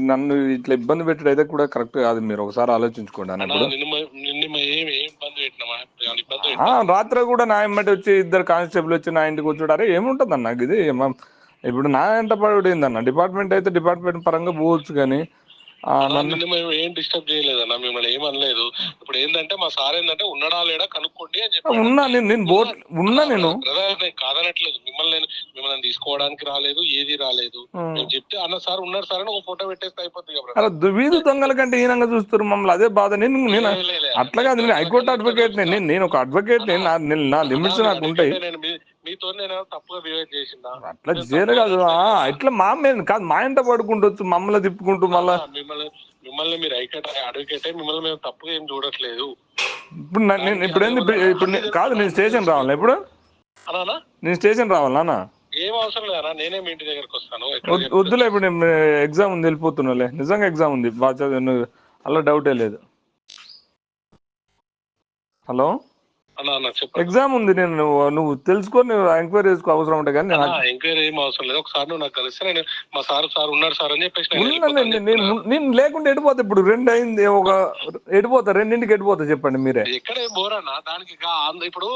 నన్ను ఇట్లా ఇబ్బంది పెట్టడం అయితే కూడా కరెక్ట్ కాదు. మీరు ఒకసారి ఆలోచించుకోండి అన్న. ఇప్పుడు రాత్రి కూడా నా ఎమ్మటి వచ్చి ఇద్దరు కానిస్టేబుల్ వచ్చి నా ఇంటికి వచ్చాడు. అరే ఏముంటుంది అన్న ఇది ఇప్పుడు నా ఎంట పడు ఏందన్న, డిపార్ట్మెంట్ అయితే డిపార్ట్మెంట్ పరంగా పోవచ్చు కానీ మేము ఏం డిస్టర్బ్ చేయలేదన్న, మిమ్మల్ని ఏమనలేదు. ఇప్పుడు ఏంటంటే మా సార్ ఏంటంటే ఉన్నాడా లేడా కనుక్కోండి అని చెప్పి ఉన్నా నేను బోట్ ఉన్నా నేను కాదనట్లేదు. మిమ్మల్ని తీసుకోవడానికి రాలేదు, ఏది రాలేదు. మేము చెప్తే అన్న సార్ ఉన్నాడు సార్ అని ఒక ఫోటో పెట్టేస్తే అయిపోతుంది. వీధి దొంగల కంటే హీనంగా చూస్తారు మమ్మల్ని. అదే బాధ. నేను అట్లా కాదు, నేను హైకోర్టు అడ్వకేట్. నేను ఒక అడ్వకేట్. నా లిమిట్స్ నాకు ఉంటాయి. మీతో నేను తప్పుగా బిహేవ్ చేసిందా? అట్లా చేయరు కాదు. ఇట్లా మా కాదు, మా ఇంట పడుకుంటూ మమ్మల్ని తిప్పుకుంటూ మళ్ళా మిమ్మల్ని మీరు అడ్వకేట్ మిమ్మల్ని మేము తప్పుగా ఏం చూడట్లేదు. ఇప్పుడు నేను ఇప్పుడు ఏంది ఇప్పుడు కాదు, నేను స్టేషన్ రావాలా? ఇప్పుడు నేను స్టేషన్ రావాలా? ఏం అవసరం లేదా, నేనే మీ ఇంటి దగ్గరకు వస్తాను. వద్దులే, ఇప్పుడు నేను ఎగ్జామ్ ఉంది, వెళ్ళిపోతున్నాలే. నిజంగా ఎగ్జామ్ ఉంది బాగా, అలా డౌటే లేదు. హలో, ఎగ్జామ్ ఉంది. నేను నువ్వు తెలుసుకొని నువ్వు ఎంక్వైరీ చేసుకో అవసరం ఉంటే. కానీ ఎంక్వైరీ ఏం అవసరం లేదు. ఒకసారి నువ్వు నాకు కలిస్తే నేను మా సార్ ఉన్నాడు సార్ అని చెప్పేసి నేను లేకుండా ఎడిపోతా. ఇప్పుడు 2 అయింది, ఒక ఎడిపోతా, 2ంటికి ఎడిపోతా. చెప్పండి మీరే. ఎక్కడే పోరన్నా దానికి ఇప్పుడు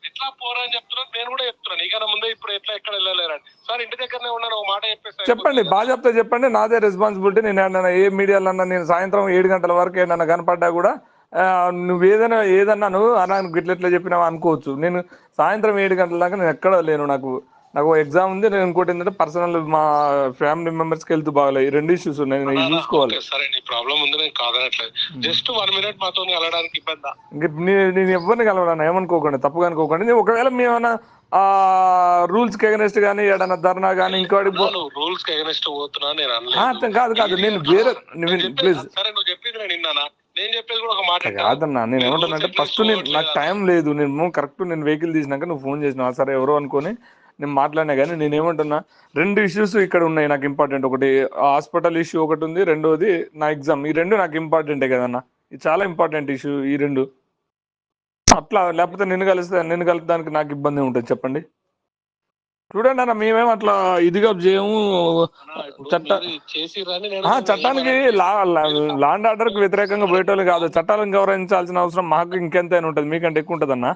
ఎట్లా పోరా అని చెప్తున్నాను, నేను కూడా చెప్తున్నాను. నీకన్నా ముందే ఇప్పుడు ఎక్కడ వెళ్ళలేరండి సార్, ఇంటి దగ్గరనే ఉన్నాను. ఒక మాట చెప్పండి, బాగా చెప్తా చెప్పండి. నాదే రెస్పాన్సిబిలిటీ. నేను ఏమన్నా ఏ మీడియాలో నేను సాయంత్రం 7 గంటల వరకు ఏమన్నా కనపడ్డా కూడా నువ్వు ఏదన్నా నువ్వు ఇట్లా చెప్పినావు అనుకోవచ్చు. నేను సాయంత్రం 7 గంటల దాకా నేను ఎక్కడ లేను. నాకు ఎగ్జామ్ ఉంది. నేను ఇంకోటి ఏంటంటే పర్సనల్ మా ఫ్యామిలీ మెంబర్స్కి హెల్త్ బాగాలేదు. ఈ 2 ఇష్యూస్ ఉన్నాయి, నేను చూసుకోవాలి. నేను ఎవరిని కలవడాను ఏమనుకోకండి, తప్పుగా అనుకోకండి. ఒకవేళ మేమన్నా రూల్స్ ఎగనెస్ట్ కానీ ఏదైనా ధర్నా కానీ ఇంకోటి రూల్స్ ఎగనెస్ట్ పోతున్నా కాదు నేను వేరే ప్లీజ్ కాదన్నా. నేను ఏమంటానంటే ఫస్ట్ నాకు టైం లేదు. నేను కరెక్ట్ నేను వెహికల్ తీసినాక నువ్వు ఫోన్ చేసినా సరే ఎవరో అనుకొని నేను మాట్లాడినా. కానీ నేను ఏమంటున్నా, 2 ఇష్యూస్ ఇక్కడ ఉన్నాయి నాకు ఇంపార్టెంట్. ఒకటి హాస్పిటల్ ఇష్యూ ఒకటి ఉంది, రెండోది నా ఎగ్జామ్. ఈ 2 నాకు ఇంపార్టెంటే కదన్నా. ఇది చాలా ఇంపార్టెంట్ ఇష్యూ ఈ 2. అట్లా లేకపోతే నిన్ను కలపడానికి నాకు ఇబ్బంది ఉంటుంది చెప్పండి. చూడండి అన్న, మేమేం అట్లా ఇదిగా చేయము. చట్టానికి లా అండ్ ఆర్డర్కి వ్యతిరేకంగా పోయేటోళ్ళు కాదు. చట్టాలను గౌరవించాల్సిన అవసరం మాకు ఇంకెంతైనా ఉంటుంది, మీకంటే ఎక్కువ ఉంటుంది అన్న.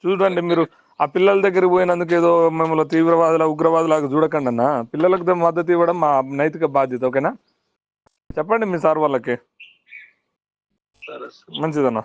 చూడండి, మీరు ఆ పిల్లల దగ్గరికి పోయినందుకు ఏదో మిమ్మల్ని తీవ్రవాదుల ఉగ్రవాదులాగా చూడకండి అన్న. పిల్లలకు మద్దతు ఇవ్వడం మా నైతిక బాధ్యత. ఓకేనా? చెప్పండి మీ సార్ వాళ్ళకి. మంచిదన్నా.